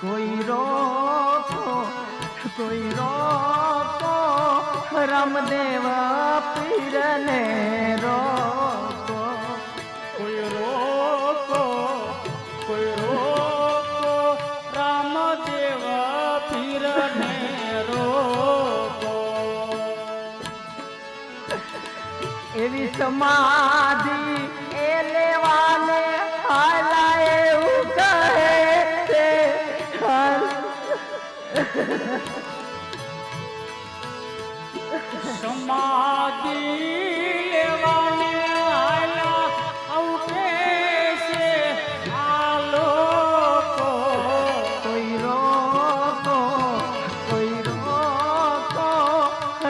કોઈ રોકો રામદેવ પીરને રોકો કોઈ રોકો રામદેવ પીરને રોકો એવી સમાધિ એ લેવાને હાલા એવું કહે છે સમાધિ લેવાને આલા આવું છે આ લોકો કોઈ રોકો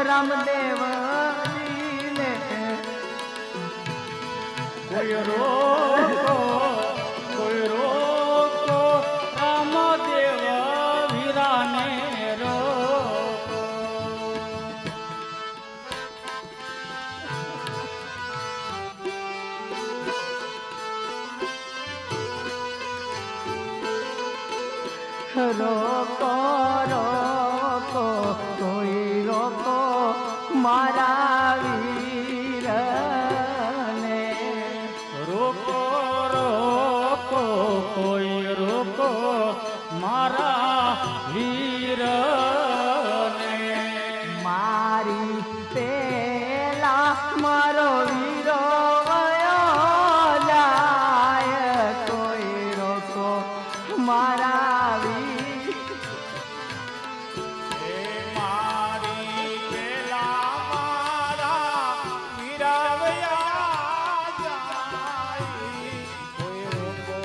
રામદેવ કોઈ રોકો રામદેવ વીરાને રોકો રોકો કોઈ રોકો મારા વીરને રોકો કોઈ રોકો મારા વીરને મારી પેલા મારો વીરો વયો જાય કોઈ રોકો મારા વીર મારી પેલા મારા વીરવયા જાય કોઈ રોકો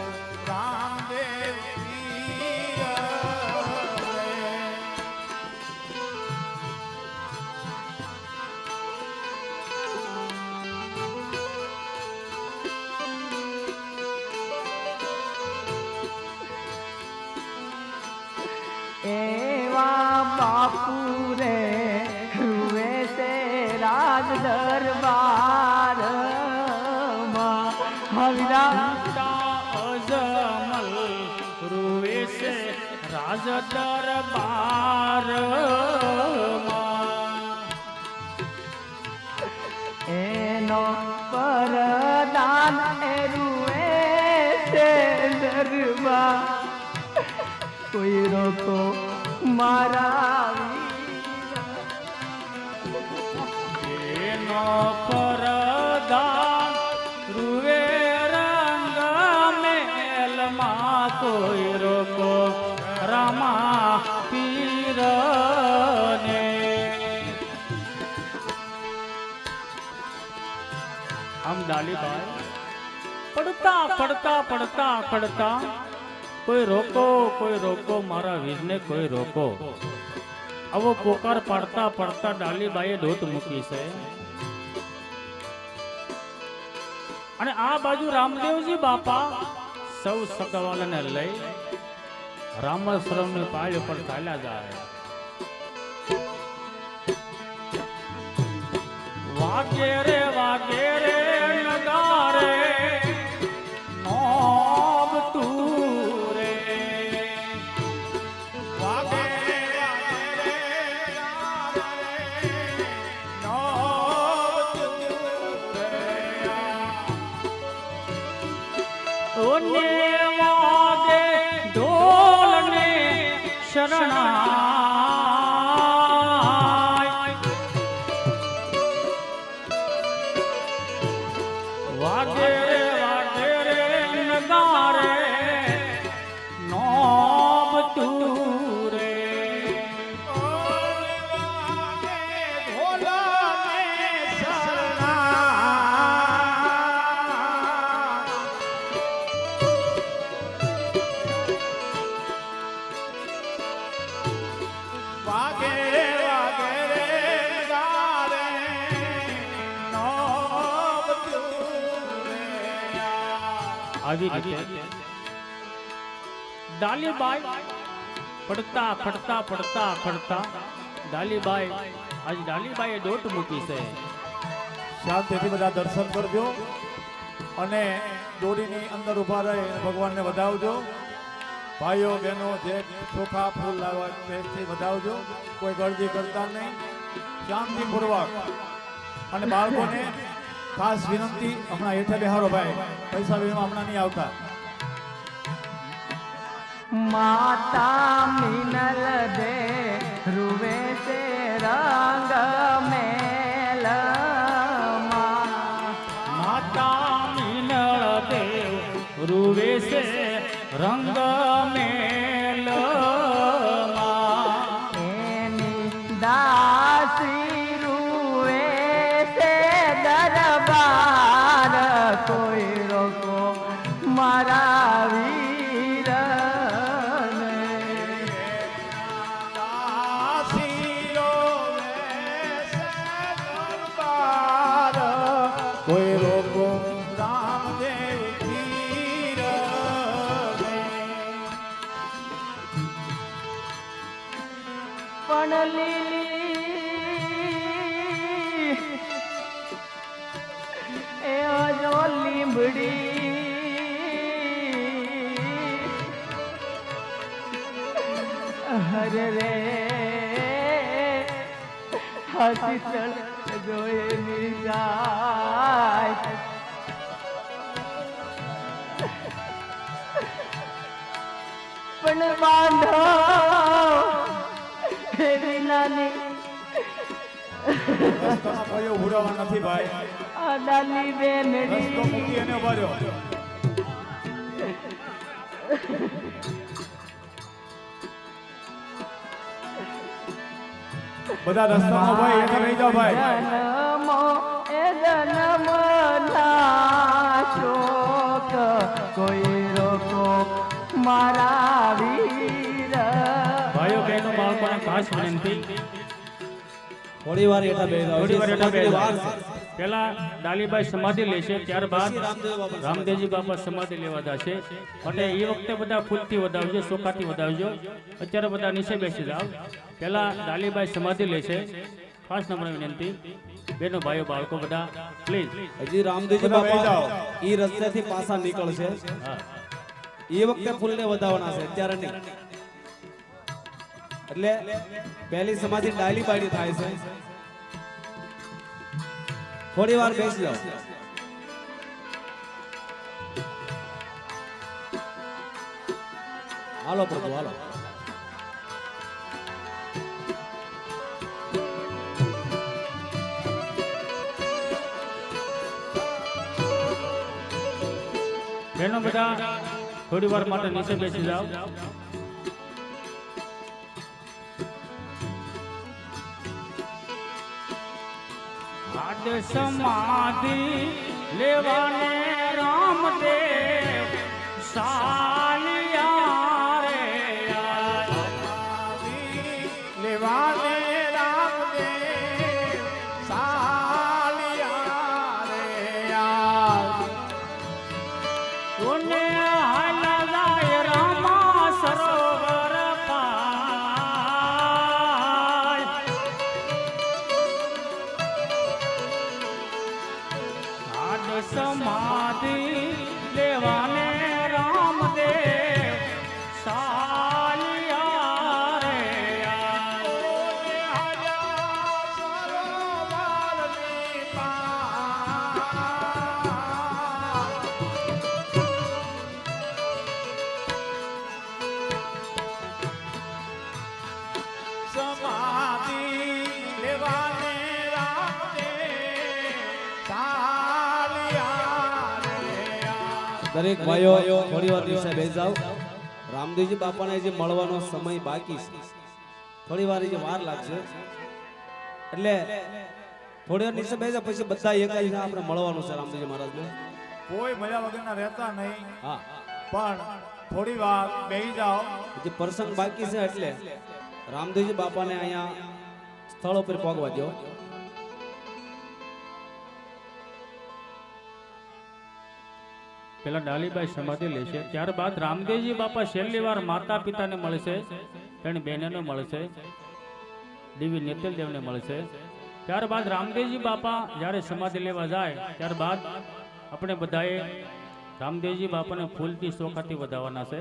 રામદેવ વીરને એવા બાપુ રે રૂવે છે રાજ દરબાર અજમલ રૂવે છે રાજ દરબાર એનો પરદાન એ રૂવે છે દરબાર કોઈ રોકો મારા એનો પરદાન રૂવે રંગ મેલમાં કોઈ રોકો રામા પીરને આમ ડાલીભાઈ પડતા કોઈ રોકો મારા વીરને કોઈ રોકો આવો પોકાર પાડતા ડાલીબાઈએ દોટ મૂકી છે અને આ બાજુ રામદેવજી બાપા સૌ સગવાલાને લઈ રામેશ્વરમની પાળ ઉપર ચાલ્યા જાય વાગે રે નગારે નોબ તું રે વાગે રે નોબ તું રે ઓને વાગે ઢોલને શરણાય વાગે રે નગારે નોબ તું રે આવી રીતે ડાલીબાઈ પડતા ડાલીબાઈ આજ ડાલીબાઈએ દોટ મૂકી છે શાંતિથી બધા દર્શન કરજો અને દોરીની અંદર ઊભા રહી ભગવાનને વધાવજો ભાઈઓ બહેનો જે ચોખા ફૂલ લાવવા પેસ્ટથી વધાવજો, કોઈ ગળદી કરતા નહીં, શાંતિપૂર્વક. અને બાળકોને ખાસ વિનંતી, હમણાં હેઠે બેહારો ભાઈ, પૈસા વીણવા હમણાં નહીં આવતા. माता मिनल दे रुवे से रंग मेल માતા મિનળ દેવ રૂવે છે રંગ મેલ दासी रुवे से दरबार कोई रोको मारा वीर કોઈ રોકો રામદેવ પીર पण લીલી એ જો લીંબડી હર રે હાથી ચળ જોઈ ની જાય પણ બાંધો એવી નાની રસ્તામાં કોઈ ઉભરાવા નથી ભાઈ, આ ડાલી રસ્તો બેનડી મૂકી એને ઉભા રહ્યો. બધા રસ્તામાં ભાઈ એને રહી જાઓ ભાઈ. જન્મો એ જન્મ ના શોક કોઈ રોકો મારા વીર ભાઈઓ બહેનો બાળકોને ખાસ વિનંતી, થોડી વાર હેઠા બેસી જાઓ. થોડી વાર હેઠા બેસી વાર જાઓ. છે. પહેલા ડાલીબાઈ સમાધિ લેશે, ત્યારબાદ રામદેવ બાપા રામદેવજી બાપા સમાધિ લેવા જશે. માટે એ વખતે બધા ફૂલથી વધાવજો, ચોખાથી વધાવજો. અત્યારે બધા નીચે બેસી જાઓ. પહેલા ડાલીબાઈ સમાધિ લેશે. ખાસ નમ્ર વિનંતી, બેનો ભાઈઓ બાળકો બધા પ્લીઝ. હજી રામદેવજી બધા બેસી બાપા જાઓ. ઈ રસ્તેથી પાછા નીકળશે. હા, એ વખતે ફૂલને વધાવવાના છે, અત્યારે નહીં. એટલે પહેલી સમાધિ ડાયલી બાયલી થાય છે. થોડી વાર બેસી જાઓ. હાલો પ્રભુ હાલો. બહેનો બધા થોડી વાર માટે નીચે બેસી જાઓ. આદ સમાધિ લેવાને રામદેવ સાલિયા રે લેવાને રામદેવ સાલિયા રે કોને હાલા જાય રામા સરોવર પાય. આદ સમાધિ લેવાને રામદેવ સાલિયા રે સમાધિ લેવાને રામદેવ સાલિયા રે દરેક ભાઈઓ થોડી વાર નીચે બેસી જાઓ. રામદેવજી બાપાને જે મળવાનો સમય બાકી છે, થોડી વાર જે વાર લાગશે. એટલે થોડી વાર નીચે બેસી જાઓ, પછી બધા એક જ આપણે મળવાનું છે રામદેવજી મહારાજને. કોઈ મળ્યા વગરના રહેતા નહીં, હા, પણ થોડી વાર બેસી જાઓ. જે પ્રસંગ બાકી છે એટલે રામદેવજી બાપાને અહીંયા સ્થળ ઉપર પહોંચવા દો. પેલા ડાલીબાઈ સમાધિ લેશે, ત્યારબાદ રામદેવજી બાપા છેલ્લી વાર માતા પિતાને મળશે, ત્રણ બહેનોને મળશે, દેવી નેતલ દેવને મળશે. ત્યારબાદ રામદેવજી બાપા જ્યારે સમાધિ લેવા જાય ત્યારબાદ આપણે બધાએ રામદેવજી બાપાને ફૂલથી ચોખાથી વધાવવાના છે.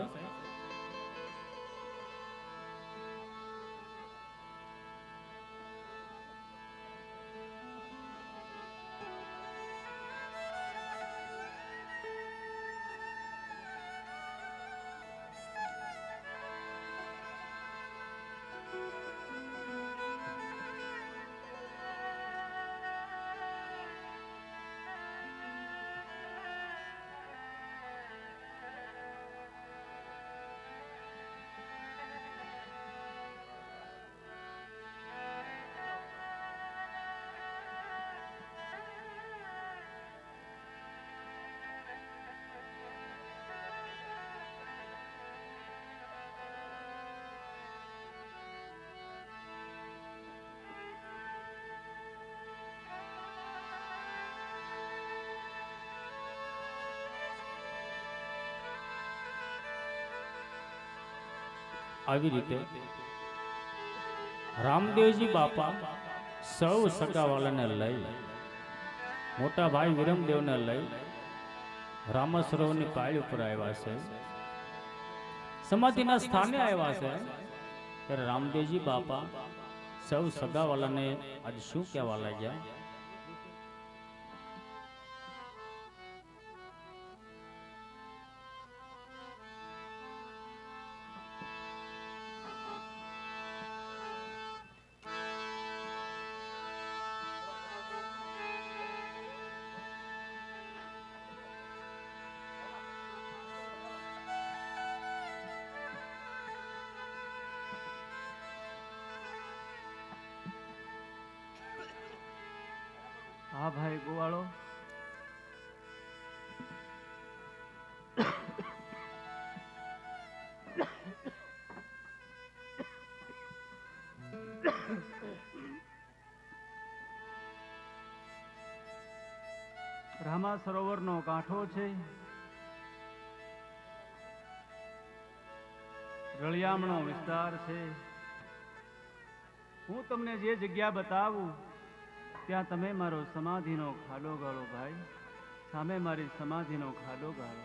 આવી રીતે રામદેવજી બાપા સૌ સગાવાલાને લઈ મોટા ભાઈ વિરમદેવને લઈ રામસરોવરની પાળી ઉપર આવ્યા છે, સમાધિના સ્થાને આવ્યા છે. ત્યારે રામદેવજી બાપા સૌ સગાવાલાને આજે શું કહેવા લાગ્યા? હા ભાઈ ગોવાળો, રામા સરોવરનો કાંઠો છે, રળિયામણો વિસ્તાર છે. હું તમને જે જગ્યા બતાવું ત્યાં તમે મારો સમાધિનો ખાડો ગાળો ભાઈ, સામે મારી સમાધિનો ખાડો ગાળો.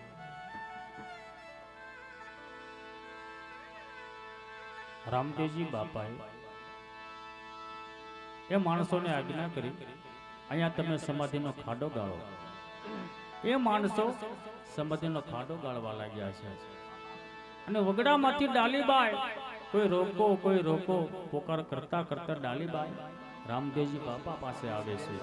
રામદેવજી બાપાએ એ માણસોને આજ્ઞા કરી, અહીંયા તમે સમાધિનો ખાડો ગાળો. એ માણસો સમાધિનો ખાડો ગાળવા લાગ્યા છે. અને વગડામાંથી ડાલીબાઈ કોઈ રોકો પોકાર કરતા કરતા ડાલીબાઈ રામદેવજી બાપા પાસે આવે છે.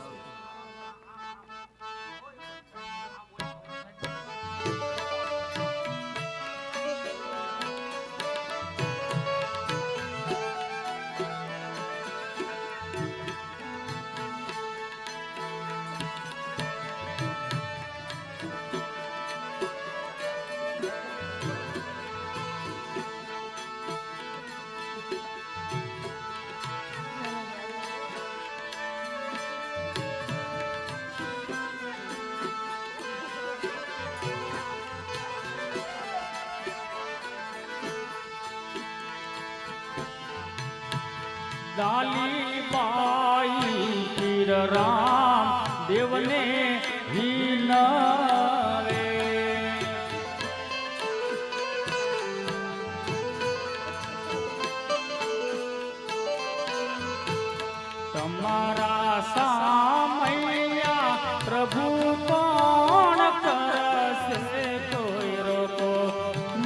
ડાલીબાઈ પીર રામ દેવને વિનવે, તમારા સામૈયા પ્રભુ કોણ કરશે? કોઈ રોકો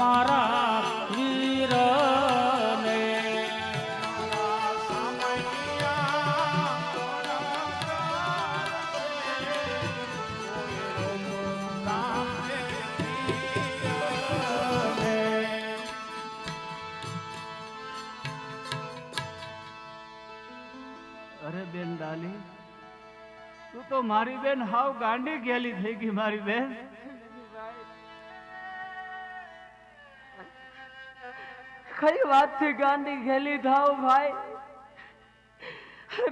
મારા વીરને. અરે બેન ડાલી, તું તો મારી બેન હાવ ગાંડી ગેલી થઈ ગઈ મારી બેન. કઈ વાતથી ગાંડી ઘેલી થાવ ભાઈ?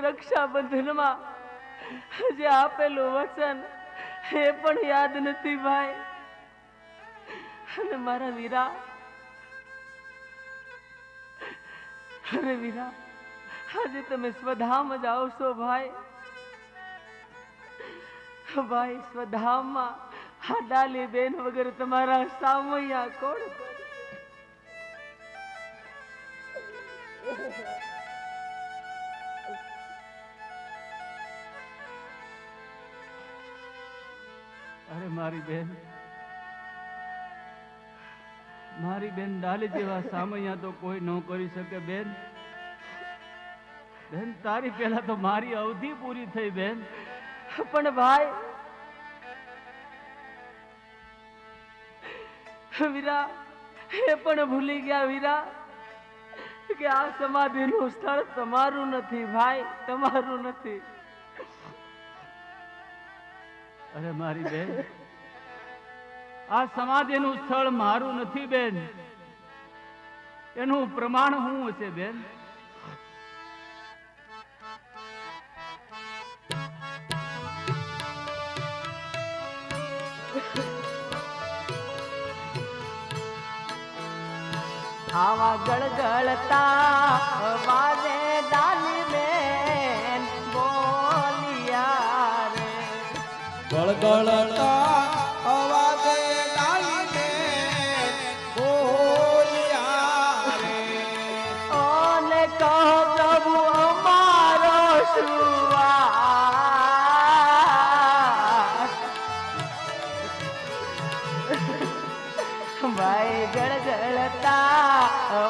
રક્ષાબંધનમાં જે આપેલું વચન એ પણ યાદ નથી ભાઈ. અને મારા વીરા, અરે વીરા, આજે તમે સ્વધામ જ આવશો ભાઈ. ભાઈ સ્વધામમાં આ ડાલી બેન વગર તમારા સામૈયા કોણ કરે? અરે મારી બેન, મારી બેન ડાલી જેવા સામૈયા તો કોઈ ન કરી શકે બેન. બેન તારી પહેલા તો મારી અવધિ પૂરી થઈ બેન. પણ ભાઈ વીરા, એ પણ ભૂલી ગયા વીરા કે આ સમાધિનું સ્થળ તમારું નથી ભાઈ, તમારું નથી. અરે મારી બેન, આ સમાધિનું સ્થળ મારું નથી બેન. એનું પ્રમાણ શું હશે બેન? આવા ગળગળતા વાજે ડાલી બેન બોલિયા રે ગળગળતા અવાજે ડાલીને બોલ્યા રે. ઓને કહો પ્રભુ અમારો સુવાસ ભાઈ ગળગળતા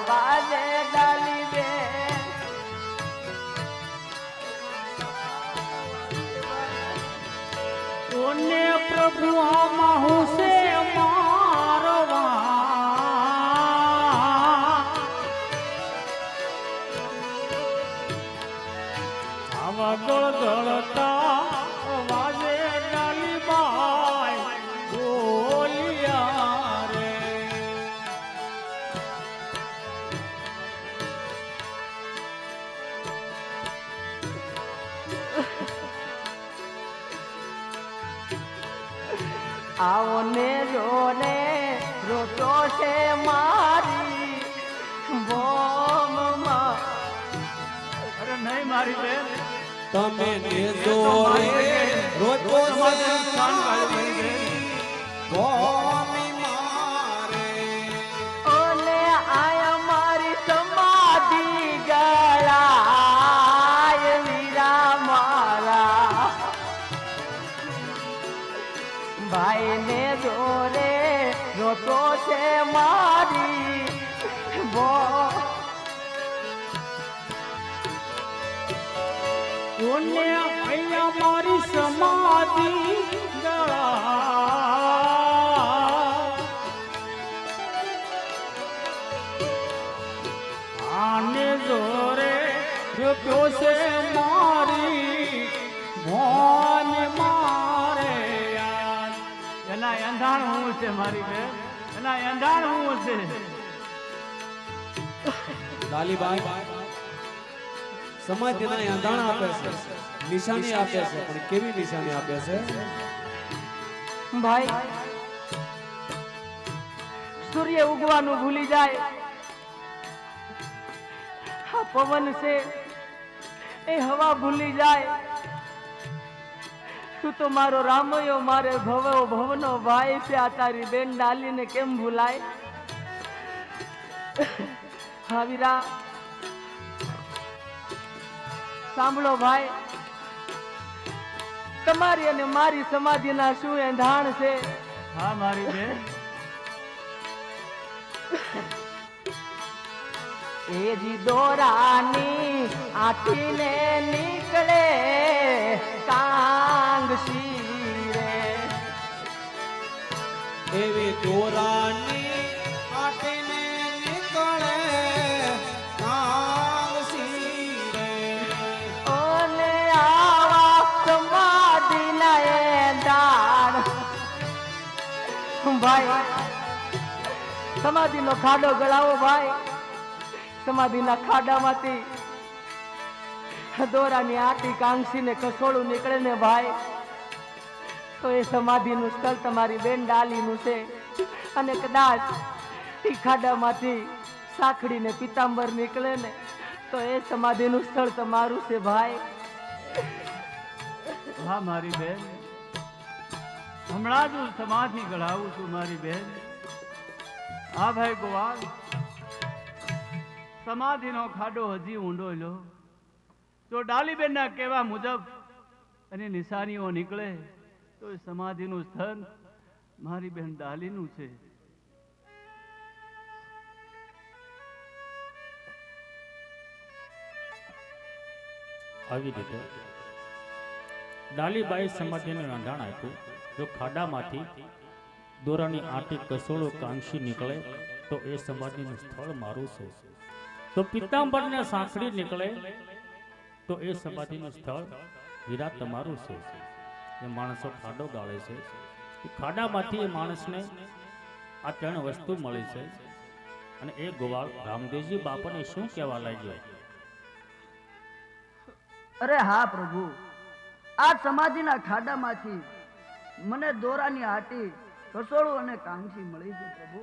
વાજે ડાલી બેન ઓને પ્રભુ આમાં હું છે મારવા આવા ગળગળતા વાજે ડાલીબાઈ બોલિયા રે. આવો ને રોને રોતો છે મારી બોમમાં અરે નહીં મારી બેન, તમે ને જોરે રોજો તમારું સ્થાન ગાયું મારી બેન. ભોમી મારે. ઓને આયા મારી સમાધિ ગળાય વીરા મારા ભાઈ ને જોરે રોતો છે મારી બો ઓને અહીંયા મારી સમાધિ ગળા આને જોરે રૂપ્યો છે મારી મોન મારે યાર. એના એંધાણ હું છે મારી બેન, એના એંધાણ હું છે. લાલીબાઈ સમાધિના આંધાણ આપે છે, નિશાની આપે છે, પણ કેવી નિશાની આપે છે? ભાઈ સૂર્ય ઉગવાનું ભૂલી જાય આ પવન છે એ હવા ભૂલી જાય તું તો મારો રામયો મારે ભવો ભવનો ભાઈ છે આ તારી બેન ડાલીને કેમ ભૂલાય હા વીરા સાંભળો ભાઈ તમારી અને મારી સમાધિના શું એંધાણ છે હા મારી બેન, એ જી દોરાની આઠીને નીકળે કાંગસી રે એવી દોરાની આટીને નીકળે કાંગસી રે. ઓને આવા સમાધિના એંધાણ ભાઈ સમાધિનો ખાડો ગળાવો ભાઈ સમાધિના ખાડામાંથી દોરાની આટી કાંગસીને કસોળું નીકળે ને ભાઈ તો એ સમાધિનું સ્થળ તમારી બેન ડાલીનું છે અને કદાચ એ ખાડામાંથી સાંકડીને પિતાંબર નીકળે ને તો એ સમાધિનું સ્થળ તમારું છે ભાઈ હા મારી બેન, હમણાં જ હું સમાધિ ગળાવું છું મારી બેન. હા ભાઈ ગોવાલ, સમાધિનો ખાડો હજી ઊંડો લો તો ડાલીબેનના કહેવા મુજબ અને નિશાનીઓ નીકળે તો એ સમાધિનું સ્થળ મારી બેન ડાલીનું છે. આવી રીતે ડાલીબાઈ સમાધિને રાંધાણ આપ્યું. જો ખાડામાંથી દોરાની આટી કસોળો કાંક્ષી નીકળે તો એ સમાધિનું સ્થળ મારું છે. તો પિતાંબરને સાંકળી નીકળે તો એ સમાધિનું સ્થળ વીરા તમારું છે. એ માણસો ખાડો ગાળે છે, એ ખાડામાંથી એ માણસને આ ત્રણ વસ્તુ મળી છે. અને એ ગોવાળ રામદેવજી બાપાને શું કહેવા લાગ્યો? અરે હા પ્રભુ, આ સમાધિના ખાડામાંથી મને દોરાની આટી રસોડું અને કાંસી મળી છે પ્રભુ.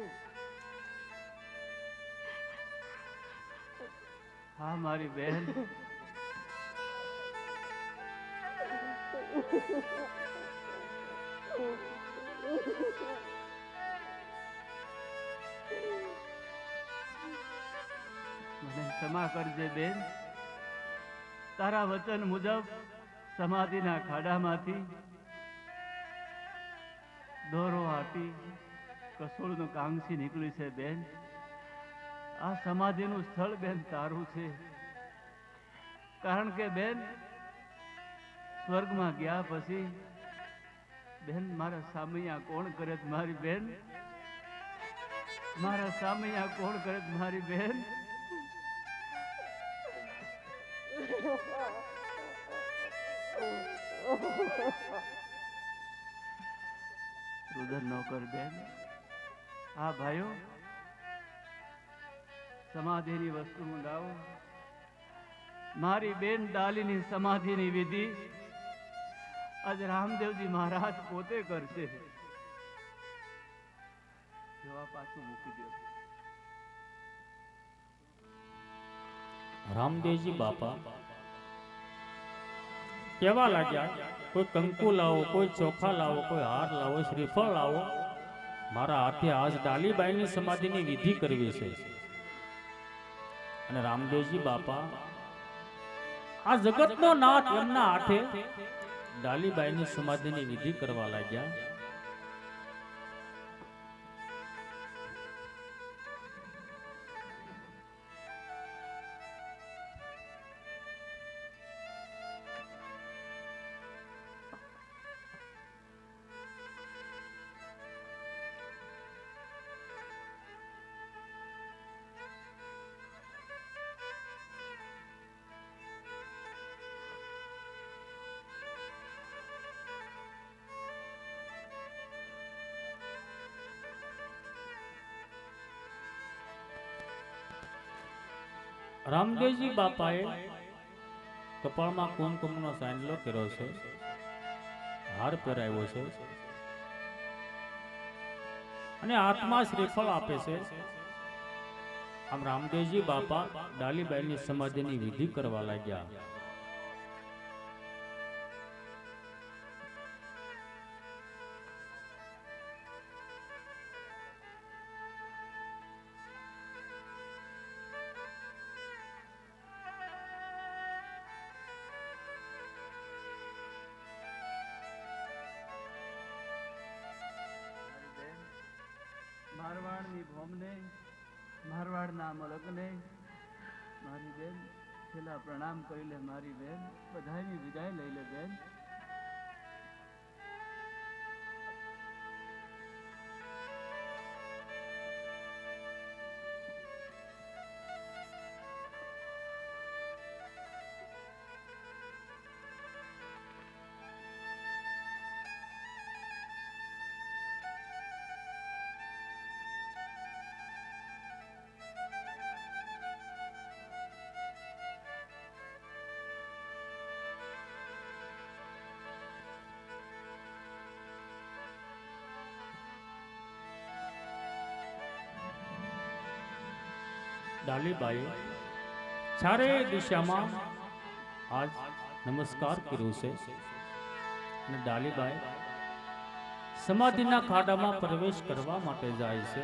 હા મારી બહેન, મને ક્ષમા કરજે બેન. તારા વચન મુજબ સમાધિના ખાડામાંથી દોરો હાટી કસોળનું કાંગસી નીકળી છે બેન. આ સમાધિનું સ્થળ બેન તારું છે, કારણ કે બેન સ્વર્ગમાં ગયા પછી બેન મારા સામૈયા કોણ કરે છે મારી બેન? મારા સામૈયા કોણ કરે છે મારી બેન? રુદન ન કર બેન. હા ભાઈઓ, સમાધિની વસ્તુ મંગાવો. મારી બેન ડાલીની સમાધિની વિધિ આજ રામદેવજી મહારાજ પોતે કરશે. જવા પાછું મૂકી દો. રામદેવજી બાપા કેવા લાગ્યા? કોઈ કંકુ લાવો, કોઈ ચોખા લાવો, કોઈ હાર લાવો, શ્રીફળ લાવો. મારા હાથે આજ ડાલીબાઈની સમાધિની વિધિ કરવી છે. અને રામદેવજી બાપા આ જગતનો નાથ એમના હાથે ડાલીબાઈની સમાધિની વિધિ કરવા લાગ્યા. રામદેવજી બાપાએ કપાળમાં કુમકુમનો સાંડલો કર્યો છે, હાર પહેરાવ્યો છે અને હાથમાં શ્રીફળ આપે છે. આમ રામદેવજી બાપા ડાલીબાઈની સમાધિની વિધિ કરવા લાગ્યા. મારવાડની ભોમને, મારવાડના મલકને મારી બેન છેલ્લા પ્રણામ કરી લે મારી બેન. બધાની વિદાય લઈ લે બેન. ડાલીબાઈએ ચારે દિશામાં આજ નમસ્કાર કર્યો છે અને ડાલીબાઈ સમાધિના ખાડામાં પ્રવેશ કરવા માટે જાય છે.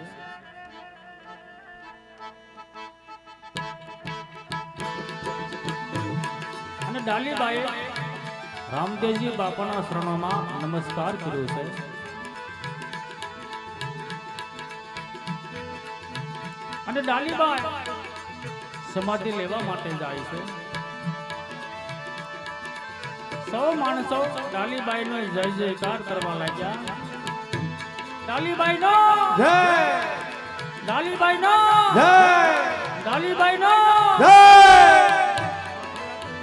અને ડાલીબાઈએ રામદેવજી બાપાના શરણોમાં નમસ્કાર કર્યો છે. અને ડાલીબાઈ સમાધિ લેવા માટે જાય છે. સૌ માણસો ડાલીબાઈ નો જય જયકાર કરવા લાગ્યા. ડાલીબાઈ નો જય, ડાલીબાઈ નો જય, ડાલીબાઈ નો જય.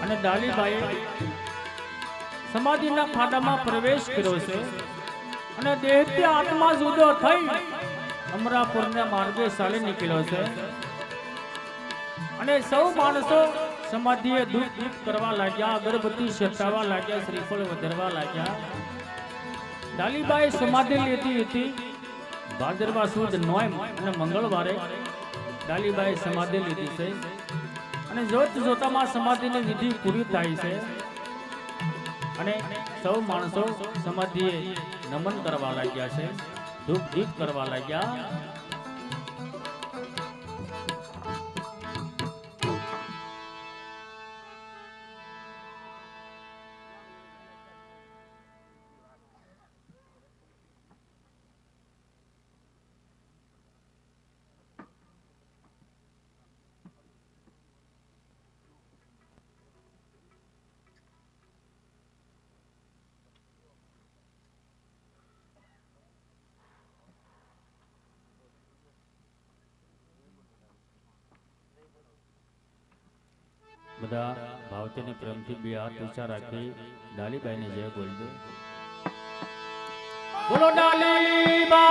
અને ડાલીબાઈએ સમાધિના ખાડામાં પ્રવેશ કર્યો છે અને દેહથી આત્મા જુદો થઈ અમરાપુરના માર્ગે ચાલી નીકળ્યો છે. અને સૌ માણસો સમાધિએ દૂધ દૂધ કરવા લાગ્યા, અગરબત્તી સટાવવા લાગ્યા, શ્રીફળ વધારવા લાગ્યા. ડાલીબાઈ સમાધિ લેતી હતી. ભાદરવા સુદ નોમ અને મંગળવારે ડાલીબાઈ સમાધિ લીધી છે. અને જોત જોતામાં સમાધિની વિધિ પૂરી થાય છે અને સૌ માણસો સમાધિએ નમન કરવા લાગ્યા છે, ધૂપ દીપ કરવા લાગ્યા. બધા ભાવથી ને પ્રેમથી બે હાથ ઊંચા રાખી ડાલીબાઈને જય બોલજો. બોલો ડાલીબા.